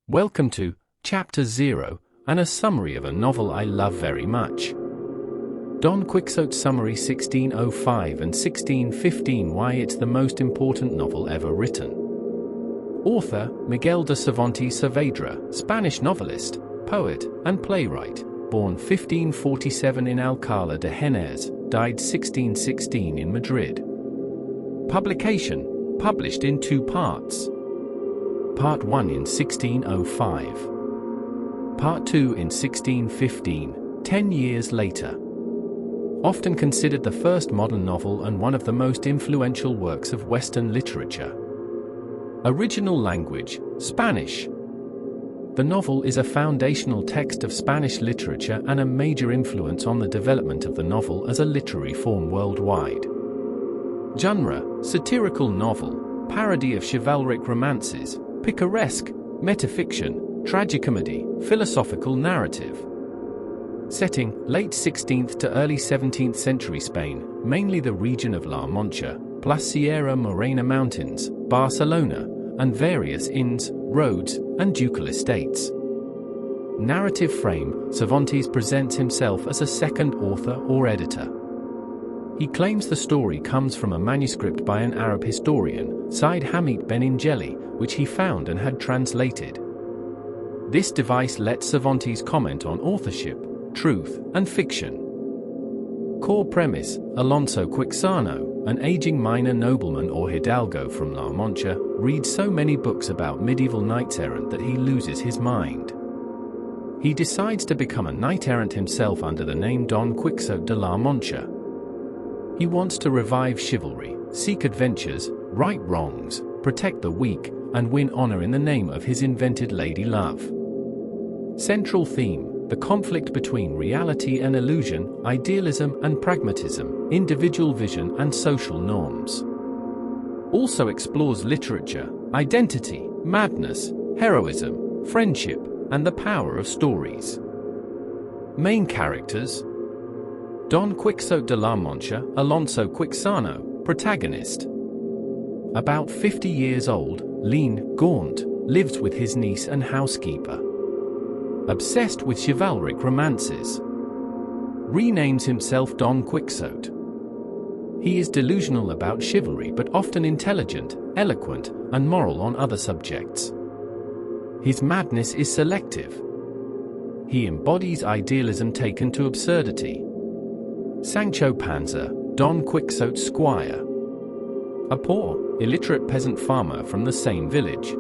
Welcome to Chapter 0 and a summary of a novel I love very much. Don Quixote Summary 1605 and 1615. Why it's the most important novel ever written. Author Miguel de Cervantes Saavedra, Spanish novelist, poet, and playwright, born 1547 in Alcalá de Henares, died 1616 in Madrid. Publication, published in two parts. Part 1 in 1605. Part 2 in 1615, 10 years later. Often considered the first modern novel and one of the most influential works of Western literature. Original language, Spanish. The novel is a foundational text of Spanish literature and a major influence on the development of the novel as a literary form worldwide. Genre, satirical novel, parody of chivalric romances, picaresque, metafiction, tragicomedy, philosophical narrative. Setting, late 16th to early 17th century Spain, mainly the region of La Mancha, plus Sierra Morena Mountains, Barcelona, and various inns, roads, and ducal estates. Narrative frame, Cervantes presents himself as a second author or editor. He claims the story comes from a manuscript by an Arab historian, Said Hamid Ben Ingeli, which he found and had translated. This device lets Cervantes comment on authorship, truth, and fiction. Core premise, Alonso Quixano, an aging minor nobleman or hidalgo from La Mancha, reads so many books about medieval knights-errant that he loses his mind. He decides to become a knight-errant himself under the name Don Quixote de la Mancha. He wants to revive chivalry, seek adventures, right wrongs, protect the weak, and win honor in the name of his invented lady love. Central theme, the conflict between reality and illusion, idealism and pragmatism, individual vision and social norms. Also explores literature, identity, madness, heroism, friendship, and the power of stories. Main characters: Don Quixote de la Mancha, Alonso Quixano, protagonist. About 50 years old, lean, gaunt, lives with his niece and housekeeper. Obsessed with chivalric romances. Renames himself Don Quixote. He is delusional about chivalry but often intelligent, eloquent, and moral on other subjects. His madness is selective. He embodies idealism taken to absurdity. Sancho Panza, Don Quixote's squire. A poor, illiterate peasant farmer from the same village.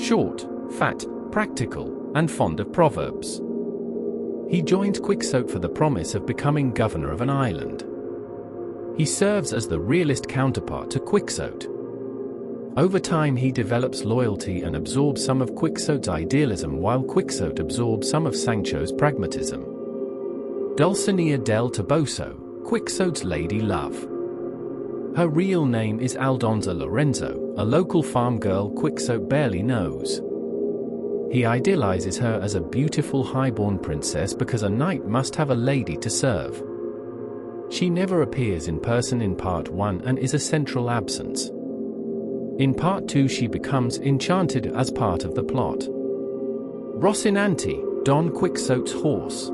Short, fat, practical, and fond of proverbs. He joins Quixote for the promise of becoming governor of an island. He serves as the realist counterpart to Quixote. Over time he develops loyalty and absorbs some of Quixote's idealism while Quixote absorbs some of Sancho's pragmatism. Dulcinea del Toboso, Quixote's lady love. Her real name is Aldonza Lorenzo, a local farm girl Quixote barely knows. He idealizes her as a beautiful highborn princess because a knight must have a lady to serve. She never appears in person in Part 1 and is a central absence. In Part 2 she becomes enchanted as part of the plot. Rocinante, Don Quixote's horse.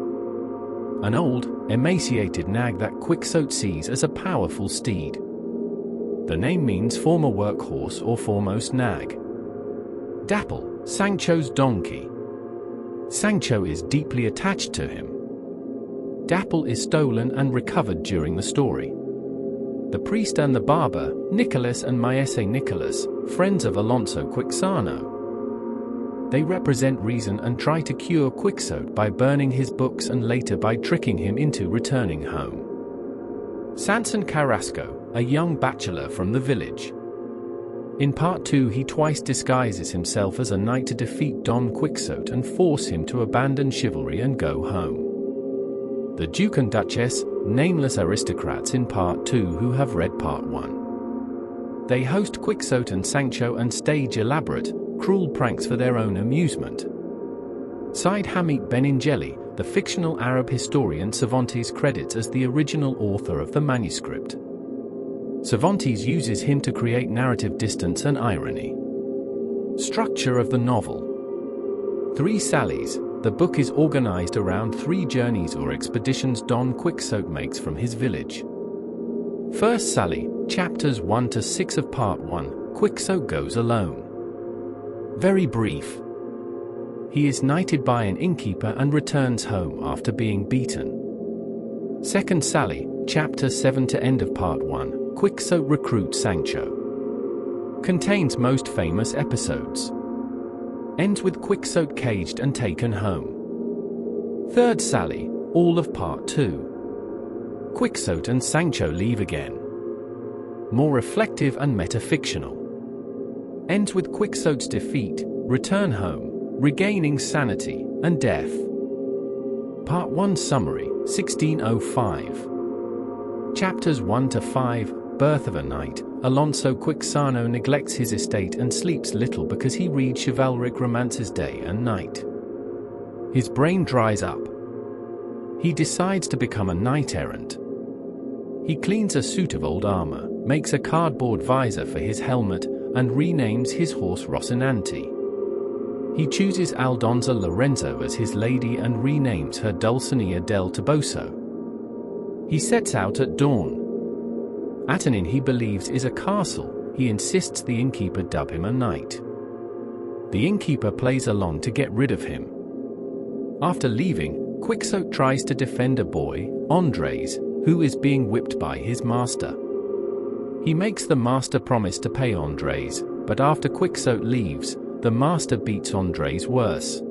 An old, emaciated nag that Quixote sees as a powerful steed. The name means former workhorse or foremost nag. Dapple, Sancho's donkey. Sancho is deeply attached to him. Dapple is stolen and recovered during the story. The priest and the barber, Nicholas and Maese Nicholas, friends of Alonso Quixano. They represent reason and try to cure Quixote by burning his books and later by tricking him into returning home. Sanson Carrasco, a young bachelor from the village. In Part 2 he twice disguises himself as a knight to defeat Don Quixote and force him to abandon chivalry and go home. The Duke and Duchess, nameless aristocrats in Part 2 who have read Part 1. They host Quixote and Sancho and stage elaborate, cruel pranks for their own amusement. Said Hamid Ben Ingeli, the fictional Arab historian Cervantes credits as the original author of the manuscript. Cervantes uses him to create narrative distance and irony. Structure of the novel. Three Sallies. The book is organized around 3 journeys or expeditions Don Quixote makes from his village. First Sally, chapters 1 to 6 of Part 1, Quixote goes alone. Very brief. He is knighted by an innkeeper and returns home after being beaten. Second Sally, chapter 7 to end of Part 1, Quixote recruits Sancho. Contains most famous episodes. Ends with Quixote caged and taken home. Third Sally, all of Part 2. Quixote and Sancho leave again. More reflective and metafictional. Ends with Quixote's defeat, return home, regaining sanity, and death. Part 1 Summary, 1605. Chapters 1 to 5, Birth of a Knight. Alonso Quixano neglects his estate and sleeps little because he reads chivalric romances day and night. His brain dries up. He decides to become a knight-errant. He cleans a suit of old armor, makes a cardboard visor for his helmet, and renames his horse Rocinante. He chooses Aldonza Lorenzo as his lady and renames her Dulcinea del Toboso. He sets out at dawn. At an inn he believes is a castle, he insists the innkeeper dub him a knight. The innkeeper plays along to get rid of him. After leaving, Quixote tries to defend a boy, Andres, who is being whipped by his master. He makes the master promise to pay Andres, but after Quixote leaves, the master beats Andres worse.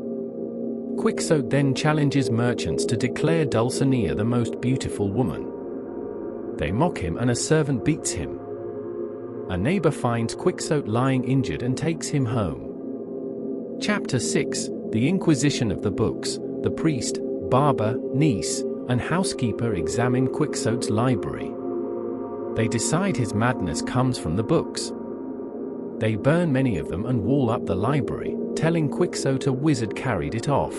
Quixote then challenges merchants to declare Dulcinea the most beautiful woman. They mock him and a servant beats him. A neighbor finds Quixote lying injured and takes him home. Chapter 6, The Inquisition of the Books. The priest, barber, niece, and housekeeper examine Quixote's library. They decide his madness comes from the books. They burn many of them and wall up the library, telling Quixote a wizard carried it off.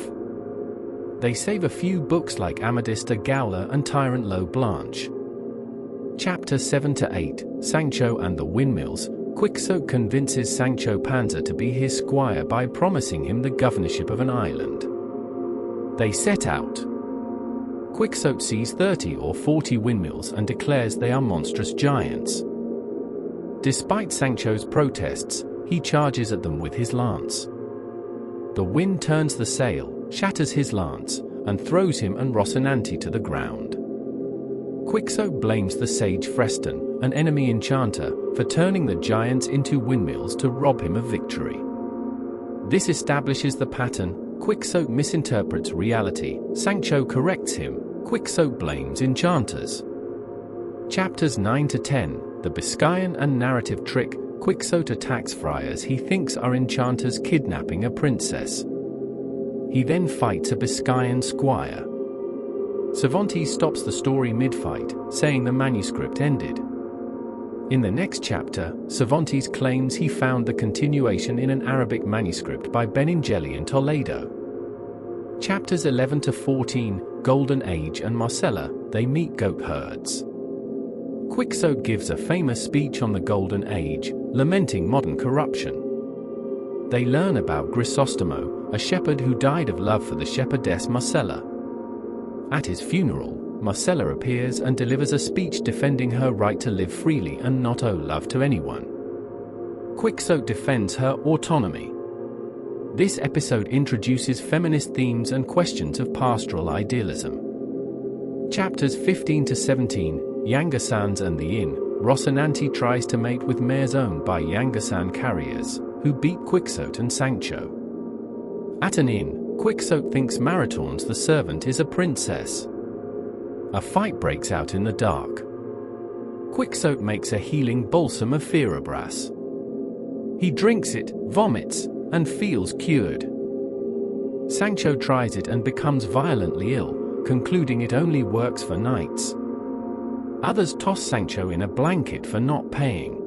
They save a few books like Amadis de Gaula and Tyrant Lo Blanche. Chapter 7 to 8, Sancho and the Windmills. Quixote convinces Sancho Panza to be his squire by promising him the governorship of an island. They set out. Quixote sees 30 or 40 windmills and declares they are monstrous giants. Despite Sancho's protests, he charges at them with his lance. The wind turns the sail, shatters his lance, and throws him and Rocinante to the ground. Quixote blames the sage Freston, an enemy enchanter, for turning the giants into windmills to rob him of victory. This establishes the pattern. Quixote misinterprets reality, Sancho corrects him, Quixote blames enchanters. Chapters 9 to 10, The Biscayan and Narrative Trick. Quixote attacks friars he thinks are enchanters kidnapping a princess. He then fights a Biscayan squire. Cervantes stops the story mid-fight, saying the manuscript ended. In the next chapter, Cervantes claims he found the continuation in an Arabic manuscript by Benengeli in Toledo. Chapters 11 to 14, Golden Age and Marcella, they meet goat herds. Quixote gives a famous speech on the Golden Age, lamenting modern corruption. They learn about Grisostomo, a shepherd who died of love for the shepherdess Marcella. At his funeral, Marcella appears and delivers a speech defending her right to live freely and not owe love to anyone. Quixote defends her autonomy. This episode introduces feminist themes and questions of pastoral idealism. Chapters 15 to 17, Yangasans and the Inn. Rocinante tries to mate with mares owned by Yangasan carriers, who beat Quixote and Sancho. At an inn, Quixote thinks Maritornes the servant is a princess. A fight breaks out in the dark. Quixote makes a healing balsam of Fierabras. He drinks it, vomits, and feels cured. Sancho tries it and becomes violently ill, concluding it only works for knights. Others toss Sancho in a blanket for not paying.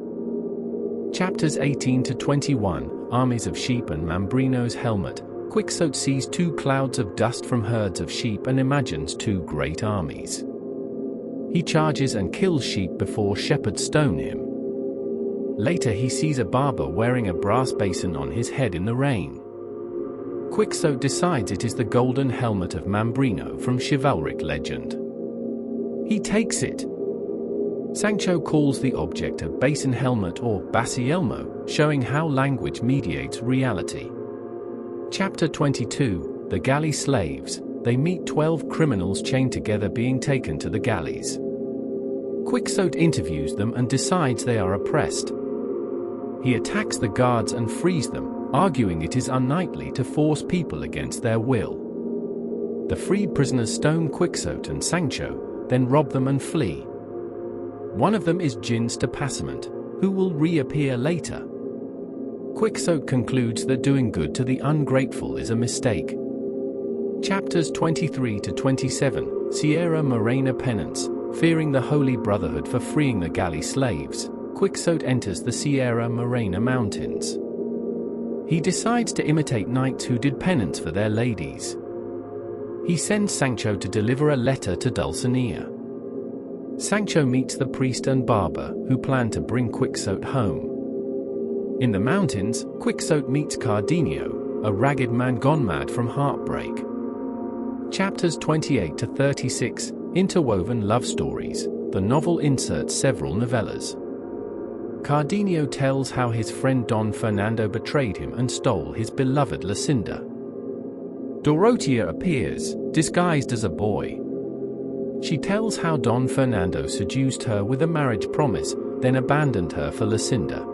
Chapters 18 to 21, Armies of Sheep and Mambrino's Helmet. Quixote sees 2 clouds of dust from herds of sheep and imagines 2 great armies. He charges and kills sheep before shepherds stone him. Later he sees a barber wearing a brass basin on his head in the rain. Quixote decides it is the golden helmet of Mambrino from chivalric legend. He takes it. Sancho calls the object a basin helmet or basielmo, showing how language mediates reality. Chapter 22, The Galley Slaves. They meet 12 criminals chained together being taken to the galleys. Quixote interviews them and decides they are oppressed. He attacks the guards and frees them, arguing it is unknightly to force people against their will. The freed prisoners stone Quixote and Sancho, then rob them and flee. One of them is Gin's de Passement, who will reappear later. Quixote concludes that doing good to the ungrateful is a mistake. Chapters 23 to 27, Sierra Morena Penance. Fearing the Holy Brotherhood for freeing the galley slaves, Quixote enters the Sierra Morena Mountains. He decides to imitate knights who did penance for their ladies. He sends Sancho to deliver a letter to Dulcinea. Sancho meets the priest and barber, who plan to bring Quixote home. In the mountains, Quixote meets Cardenio, a ragged man gone mad from heartbreak. Chapters 28 to 36, Interwoven Love Stories. The novel inserts several novellas. Cardenio tells how his friend Don Fernando betrayed him and stole his beloved Lucinda. Dorotea appears, disguised as a boy. She tells how Don Fernando seduced her with a marriage promise, then abandoned her for Lucinda.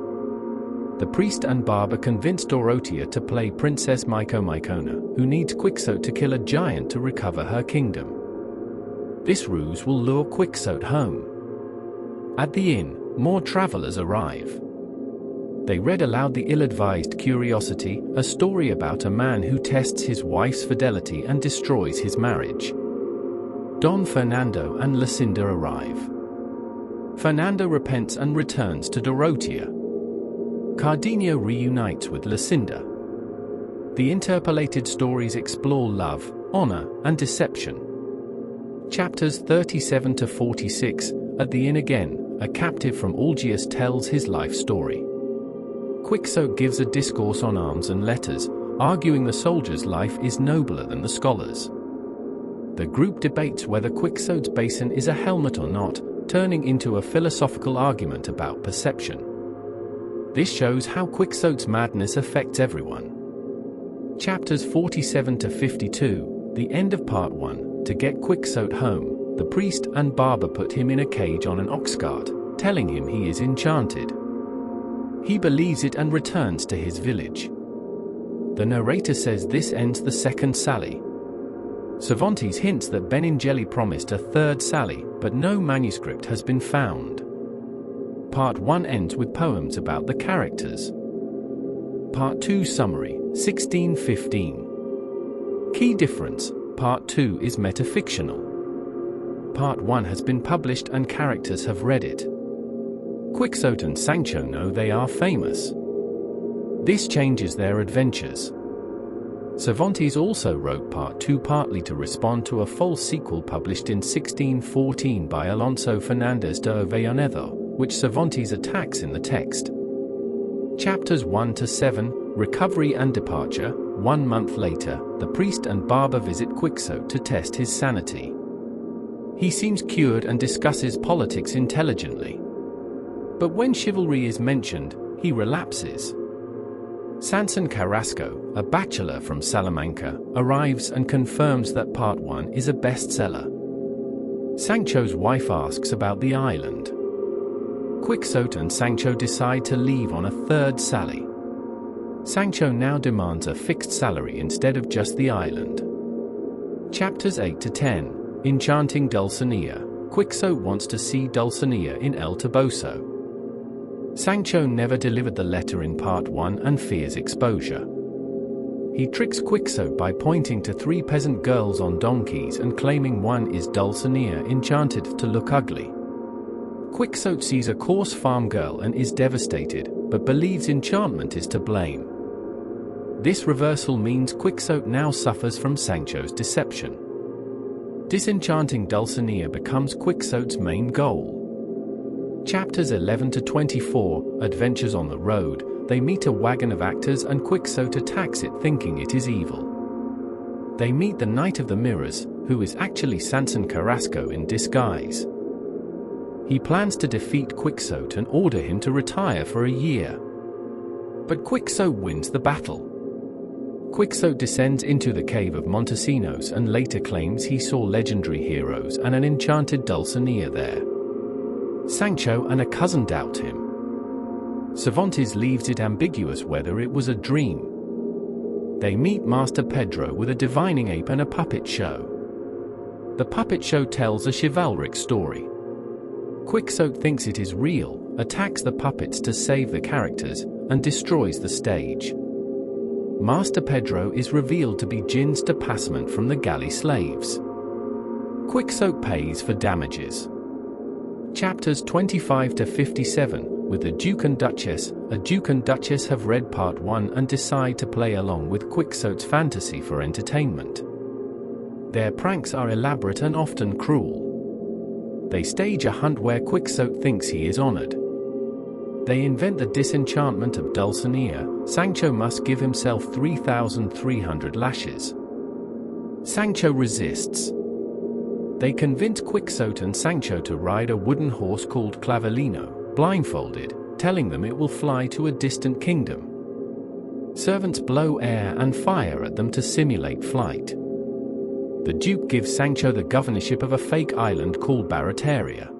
The priest and barber convince Dorotea to play Princess Mycona, who needs Quixote to kill a giant to recover her kingdom. This ruse will lure Quixote home. At the inn, more travelers arrive. They read aloud The Ill-Advised Curiosity, a story about a man who tests his wife's fidelity and destroys his marriage. Don Fernando and Lucinda arrive. Fernando repents and returns to Dorotea. Cardenio reunites with Lucinda. The interpolated stories explore love, honor, and deception. Chapters 37 to 46, At the Inn Again, a captive from Algiers tells his life story. Quixote gives a discourse on arms and letters, arguing the soldier's life is nobler than the scholar's. The group debates whether Quixote's basin is a helmet or not, turning into a philosophical argument about perception. This shows how Quixote's madness affects everyone. Chapters 47 to 52, the end of Part 1. To get Quixote home, the priest and barber put him in a cage on an ox cart, telling him he is enchanted. He believes it and returns to his village. The narrator says this ends the second sally. Cervantes hints that Benengeli promised a third sally, but no manuscript has been found. Part 1 ends with poems about the characters. Part 2 Summary, 1615. Key difference, Part 2 is metafictional. Part 1 has been published and characters have read it. Quixote and Sancho know they are famous. This changes their adventures. Cervantes also wrote Part 2 partly to respond to a false sequel published in 1614 by Alonso Fernández de Avellaneda, which Cervantes attacks in the text. Chapters 1 to 7, Recovery and Departure. 1 month later, the priest and barber visit Quixote to test his sanity. He seems cured and discusses politics intelligently. But when chivalry is mentioned, he relapses. Sanson Carrasco, a bachelor from Salamanca, arrives and confirms that Part 1 is a bestseller. Sancho's wife asks about the island. Quixote and Sancho decide to leave on a third sally. Sancho now demands a fixed salary instead of just the island. Chapters 8 to 10, Enchanting Dulcinea. Quixote wants to see Dulcinea in El Toboso. Sancho never delivered the letter in Part 1 and fears exposure. He tricks Quixote by pointing to 3 peasant girls on donkeys and claiming one is Dulcinea enchanted to look ugly. Quixote sees a coarse farm girl and is devastated, but believes enchantment is to blame. This reversal means Quixote now suffers from Sancho's deception. Disenchanting Dulcinea becomes Quixote's main goal. Chapters 11 to 24, Adventures on the Road. They meet a wagon of actors and Quixote attacks it thinking it is evil. They meet the Knight of the Mirrors, who is actually Sancho Carrasco in disguise. He plans to defeat Quixote and order him to retire for a year. But Quixote wins the battle. Quixote descends into the cave of Montesinos and later claims he saw legendary heroes and an enchanted Dulcinea there. Sancho and a cousin doubt him. Cervantes leaves it ambiguous whether it was a dream. They meet Master Pedro with a divining ape and a puppet show. The puppet show tells a chivalric story. Quixote thinks it is real, attacks the puppets to save the characters, and destroys the stage. Master Pedro is revealed to be Jin's depassment from the galley slaves. Quixote pays for damages. Chapters 25 to 57, with the Duke and Duchess. A Duke and Duchess have read Part 1 and decide to play along with Quixote's fantasy for entertainment. Their pranks are elaborate and often cruel. They stage a hunt where Quixote thinks he is honored. They invent the disenchantment of Dulcinea. Sancho must give himself 3,300 lashes. Sancho resists. They convince Quixote and Sancho to ride a wooden horse called Clavileño, blindfolded, telling them it will fly to a distant kingdom. Servants blow air and fire at them to simulate flight. The Duke gives Sancho the governorship of a fake island called Barataria.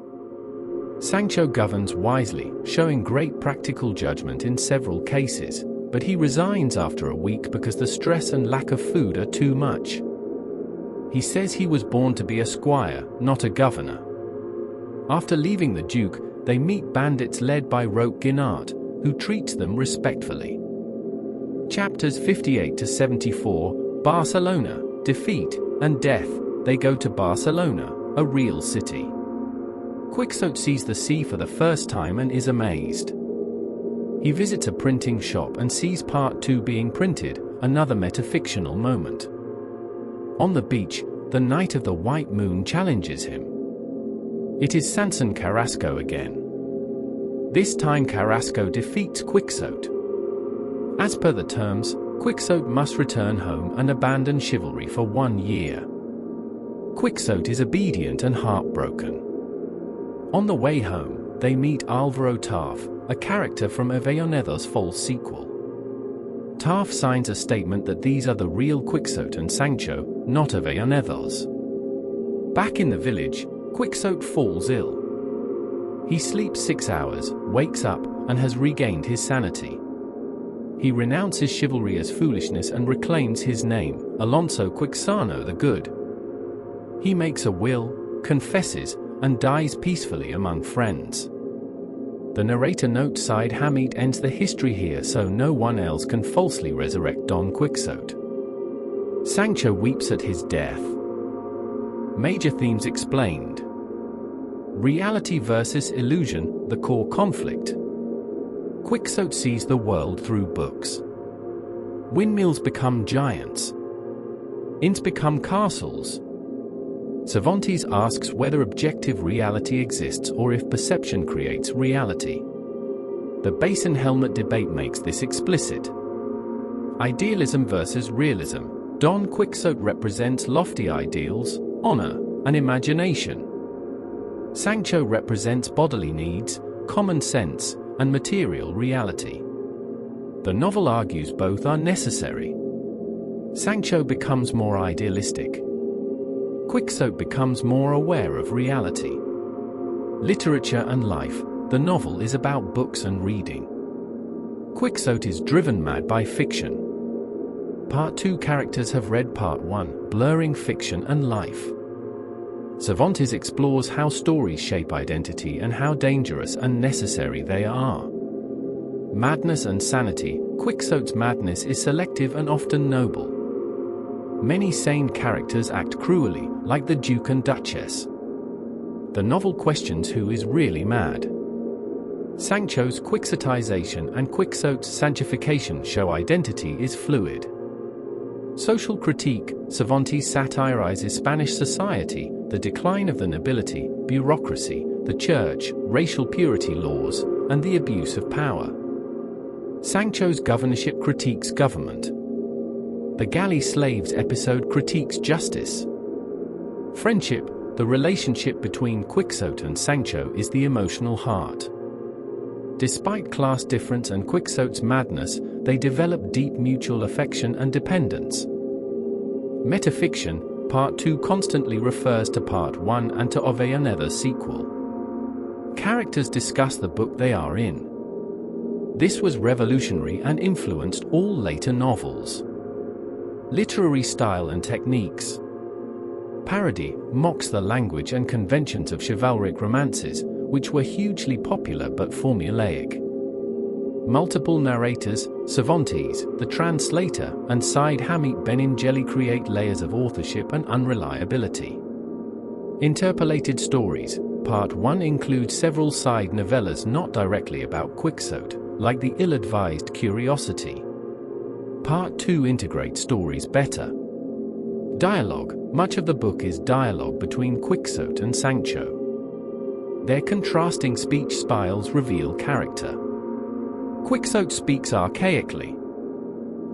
Sancho governs wisely, showing great practical judgment in several cases, but he resigns after a week because the stress and lack of food are too much. He says he was born to be a squire, not a governor. After leaving the Duke, they meet bandits led by Roque Guinart, who treats them respectfully. Chapters 58 to 74, Barcelona, Defeat and Death. They go to Barcelona, a real city. Quixote sees the sea for the first time and is amazed. He visits a printing shop and sees Part 2 being printed, another metafictional moment. On the beach, the Knight of the White Moon challenges him. It is Sancho Carrasco again. This time Carrasco defeats Quixote. As per the terms, Quixote must return home and abandon chivalry for 1 year. Quixote is obedient and heartbroken. On the way home, they meet Alvaro Tarf, a character from Avellaneder's false sequel. Tarf signs a statement that these are the real Quixote and Sancho, not Avellaneder's. Back in the village, Quixote falls ill. He sleeps 6 hours, wakes up, and has regained his sanity. He renounces chivalry as foolishness and reclaims his name, Alonso Quixano the Good. He makes a will, confesses, and dies peacefully among friends. The narrator notes Side Hamid ends the history here so no one else can falsely resurrect Don Quixote. Sancho weeps at his death. Major themes explained. Reality versus illusion, the core conflict. Quixote sees the world through books. Windmills become giants. Inns become castles. Cervantes asks whether objective reality exists or if perception creates reality. The basin helmet debate makes this explicit. Idealism versus realism. Don Quixote represents lofty ideals, honor, and imagination. Sancho represents bodily needs, common sense, and material reality. The novel argues both are necessary. Sancho becomes more idealistic. Quixote becomes more aware of reality. Literature and life. The novel is about books and reading. Quixote is driven mad by fiction. Part 2 characters have read Part 1, blurring fiction and life. Cervantes explores how stories shape identity and how dangerous and necessary they are. Madness and sanity. Quixote's madness is selective and often noble. Many sane characters act cruelly, like the Duke and Duchess. The novel questions who is really mad. Sancho's Quixotization and Quixote's Sanchification show identity is fluid. Social critique. Cervantes satirizes Spanish society, the decline of the nobility, bureaucracy, the church, racial purity laws, and the abuse of power. Sancho's governorship critiques government. The Galley Slaves episode critiques justice. Friendship, the relationship between Quixote and Sancho, is the emotional heart. Despite class difference and Quixote's madness, they develop deep mutual affection and dependence. Metafiction, Part 2 constantly refers to Part 1 and to another sequel. Characters discuss the book they are in. This was revolutionary and influenced all later novels. Literary style and techniques. Parody mocks the language and conventions of chivalric romances, which were hugely popular but formulaic. Multiple narrators, Cervantes, the translator, and Side Hamid Benengeli create layers of authorship and unreliability. Interpolated stories. Part 1 includes several side novellas not directly about Quixote, like The Ill-Advised Curiosity. Part 2 integrates stories better. Dialogue. Much of the book is dialogue between Quixote and Sancho. Their contrasting speech styles reveal character. Quixote speaks archaically.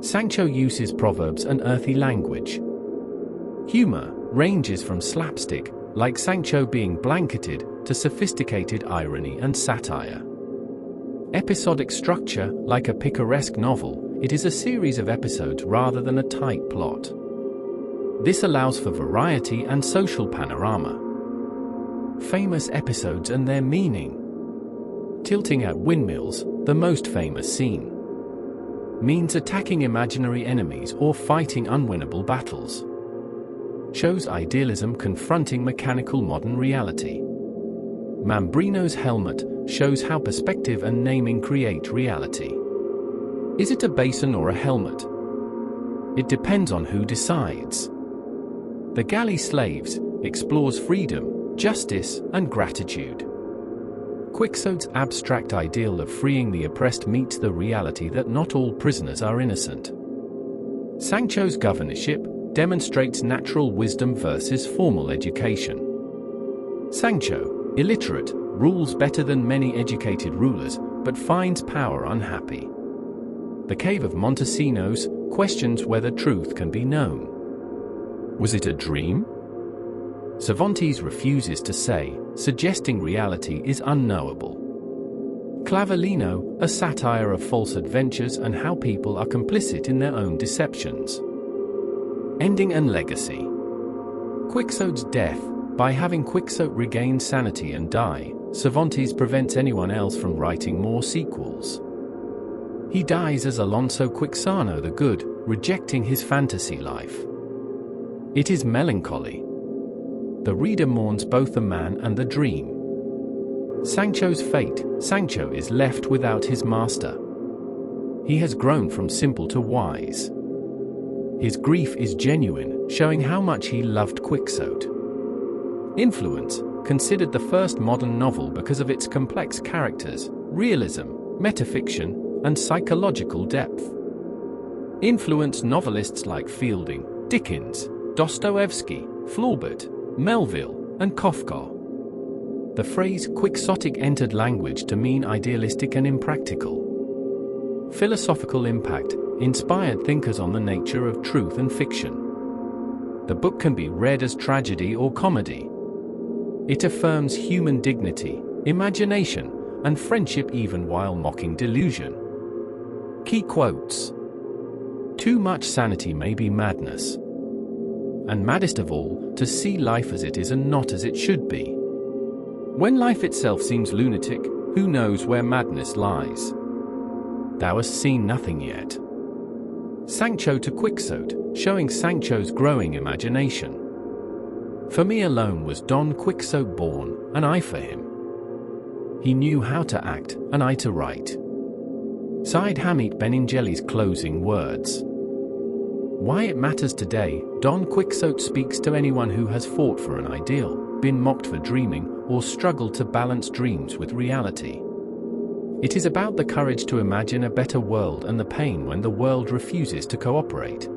Sancho uses proverbs and earthy language. Humor ranges from slapstick, like Sancho being blanketed, to sophisticated irony and satire. Episodic structure. Like a picaresque novel, it is a series of episodes rather than a tight plot. This allows for variety and social panorama. Famous episodes and their meaning. Tilting at Windmills, the most famous scene, means attacking imaginary enemies or fighting unwinnable battles. Shows idealism confronting mechanical modern reality. Mambrino's helmet shows how perspective and naming create reality. Is it a basin or a helmet? It depends on who decides. The Galley Slaves explores freedom, justice, and gratitude. Quixote's abstract ideal of freeing the oppressed meets the reality that not all prisoners are innocent. Sancho's governorship demonstrates natural wisdom versus formal education. Sancho, illiterate, rules better than many educated rulers, but finds power unhappy. The Cave of Montesinos questions whether truth can be known. Was it a dream? Cervantes refuses to say, suggesting reality is unknowable. Clavileño, a satire of false adventures and how people are complicit in their own deceptions. Ending and legacy. Quixote's death. By having Quixote regain sanity and die, Cervantes prevents anyone else from writing more sequels. He dies as Alonso Quixano the Good, rejecting his fantasy life. It is melancholy. The reader mourns both the man and the dream. Sancho's fate. Sancho is left without his master. He has grown from simple to wise. His grief is genuine, showing how much he loved Quixote. Influence. Considered the first modern novel because of its complex characters, realism, metafiction, and psychological depth. Influenced novelists like Fielding, Dickens, Dostoevsky, Flaubert, Melville, and Kafka. The phrase quixotic entered language to mean idealistic and impractical. Philosophical impact inspired thinkers on the nature of truth and fiction. The book can be read as tragedy or comedy. It affirms human dignity, imagination, and friendship even while mocking delusion. Key quotes. Too much sanity may be madness. And maddest of all, to see life as it is and not as it should be. When life itself seems lunatic, who knows where madness lies? Thou hast seen nothing yet. Sancho to Quixote, showing Sancho's growing imagination. For me alone was Don Quixote born, an eye for him. He knew how to act, an eye to write. Side Hamid Benengeli's closing words. Why it matters today, Don Quixote speaks to anyone who has fought for an ideal, been mocked for dreaming, or struggled to balance dreams with reality. It is about the courage to imagine a better world and the pain when the world refuses to cooperate.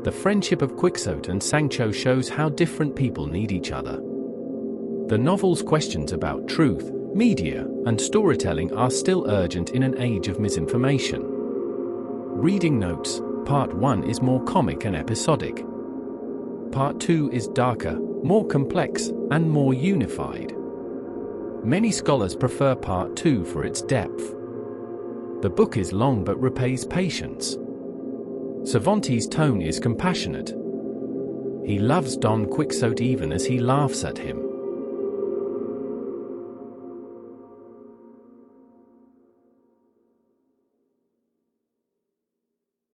The friendship of Quixote and Sancho shows how different people need each other. The novel's questions about truth, media, and storytelling are still urgent in an age of misinformation. Reading notes. Part 1 is more comic and episodic. Part 2 is darker, more complex, and more unified. Many scholars prefer Part 2 for its depth. The book is long but repays patience. Cervantes' tone is compassionate. He loves Don Quixote even as he laughs at him.